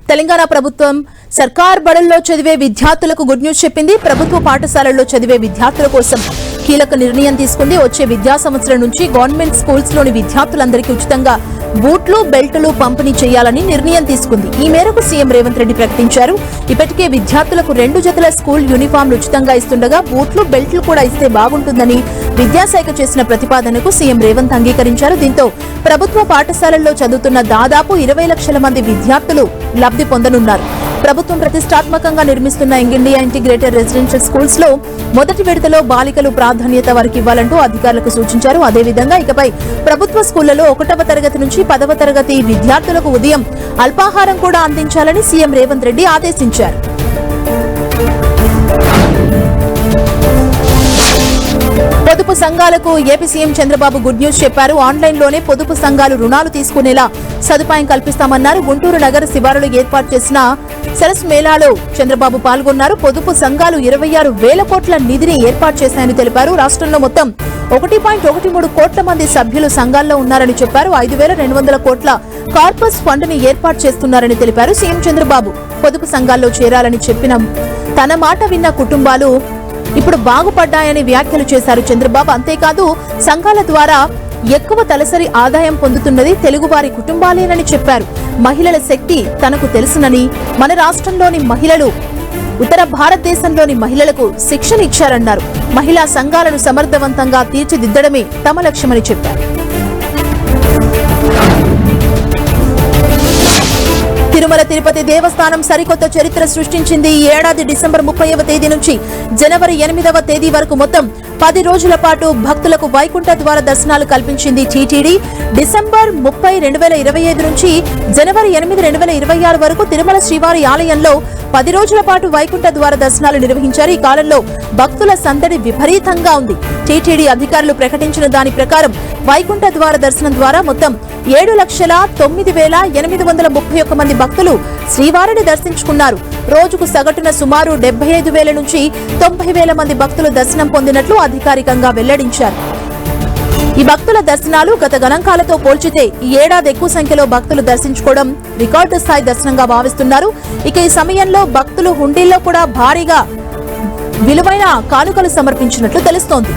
తెలంగాణ ప్రభుత్వం సర్కార్ బడుల్లో చదివే విద్యార్థులకు గుడ్ న్యూస్ చెప్పింది. ప్రభుత్వ పాఠశాలల్లో చదివే విద్యార్థుల కోసం కీలక నిర్ణయం తీసుకుంది. వచ్చే విద్యా సంవత్సరం నుంచి గవర్నమెంట్ స్కూల్స్ లోని విద్యార్థులందరికీ ఉచితంగా బూట్లు, బెల్టులు పంపిణీ చేయాలని నిర్ణయం తీసుకుంది. ఈ మేరకు సీఎం రేవంత్ రెడ్డి ప్రకటించారు. ఇప్పటికే విద్యార్థులకు 2 జతల స్కూల్ యూనిఫామ్లు ఉచితంగా ఇస్తుండగా బూట్లు, బెల్ట్లు కూడా ఇస్తే బాగుంటుందని విద్యాశాఖ చేసిన ప్రతిపాదనకు సీఎం రేవంత్ అంగీకరించారు. దీంతో ప్రభుత్వ పాఠశాలల్లో చదువుతున్న దాదాపు 20 లక్షల మంది విద్యార్థులు లబ్ధి పొందనున్నారు. ప్రభుత్వం ప్రతిష్టాత్మకంగా నిర్మిస్తున్న ఇండియా ఇంటిగ్రేటెడ్ రెసిడెన్షియల్ స్కూల్స్ లో మొదటి విడతలో బాలికలు ప్రాధాన్యత వారికి ఇవ్వాలంటూ అధికారులకు సూచించారు. అదేవిధంగా ఇకపై ప్రభుత్వ స్కూళ్లలో 1వ తరగతి నుంచి 10వ తరగతి విద్యార్థులకు ఉదయం అల్పాహారం కూడా అందించాలని సీఎం రేవంత్ రెడ్డి ఆదేశించారు. పొదుపు సంఘాలకు AP CM Chandrababu good news చెప్పారు. ఆన్లైన్లోనే పొదుపు సంఘాలు రుణాలు తీసుకునేలా సదుపాయం కల్పిస్తామన్నారు. గుంటూరు నగర శివారులో ఏర్పాటు చేసిన సరస్ మేళాలో చంద్రబాబు పాల్గొన్నారు. పొదుపు సంఘాలు 26,000 కోట్ల నిధిని ఏర్పాటు చేశాయని తెలిపారు. రాష్ట్రంలో మొత్తం 1.13 కోట్ల మంది సభ్యులు సంఘాల్లో ఉన్నారని చెప్పారు. 5,200 కోట్ల కార్పస్ ఫండ్ ని ఏర్పాటు చేస్తున్నారని తెలిపారు. సీఎం చంద్రబాబు పొదుపు సంఘాల్లో చేరాలని చెప్పిన తన మాట విన్న కుటుంబాలు ఇప్పుడు బాగుపడ్డాయని వ్యాఖ్యలు చేశారు చంద్రబాబు. అంతేకాదు సంఘాల ద్వారా ఎక్కువ తలసరి ఆదాయం పొందుతున్నది తెలుగువారి కుటుంబాలేనని చెప్పారు. మహిళల శక్తి తనకు తెలుసునని, మన రాష్ట్రంలోని మహిళలు ఉత్తర భారతదేశంలోని మహిళలకు శిక్షణ ఇచ్చారన్నారు. మహిళా సంఘాలను సమర్థవంతంగా తీర్చిదిద్దడమే తమ లక్ష్యమని చెప్పారు. తిరుమల తిరుపతి దేవస్థానం సరికొత్త చరిత్ర సృష్టించింది. ఈ ఏడాది డిసెంబర్ 30వ తేదీ నుంచి జనవరి 8వ తేదీ వరకు మొత్తం 10 రోజుల పాటు భక్తులకు వైకుంఠ ద్వార దర్శనాలు కల్పించింది టీటీడీ. డిసెంబర్ 30, 2025 నుంచి జనవరి 8, 2026 వరకు తిరుమల శ్రీవారి ఆలయంలో 10 రోజుల పాటు వైకుంఠ ద్వార దర్శనాలు నిర్వహించారు. ఈ కాలంలో భక్తుల సందడి విపరీతంగా ఉంది. టీటీడీ అధికారులు ప్రకటించిన దాని ప్రకారం వైకుంఠ ద్వార దర్శనం ద్వారా మొత్తం 7,09,831 మంది భక్తులు శ్రీవారిని దర్శించుకున్నారు. రోజుకు సగటున సుమారు 75,000 నుంచి 90,000 మంది భక్తులు దర్శనం పొందినట్లు అధికారికంగా వెల్లడించారు. ఈ భక్తుల దర్శనాలు గత గణాంకాలతో పోల్చితే ఈ ఏడాది ఎక్కువ సంఖ్యలో భక్తులు దర్శించుకోవడం రికార్డు స్థాయి దర్శనంగా భావిస్తున్నారు. ఇక ఈ సమయంలో భక్తులు హుండీల్లో కూడా భారీగా విలువైన కానుకలు సమర్పించినట్లు తెలుస్తోంది.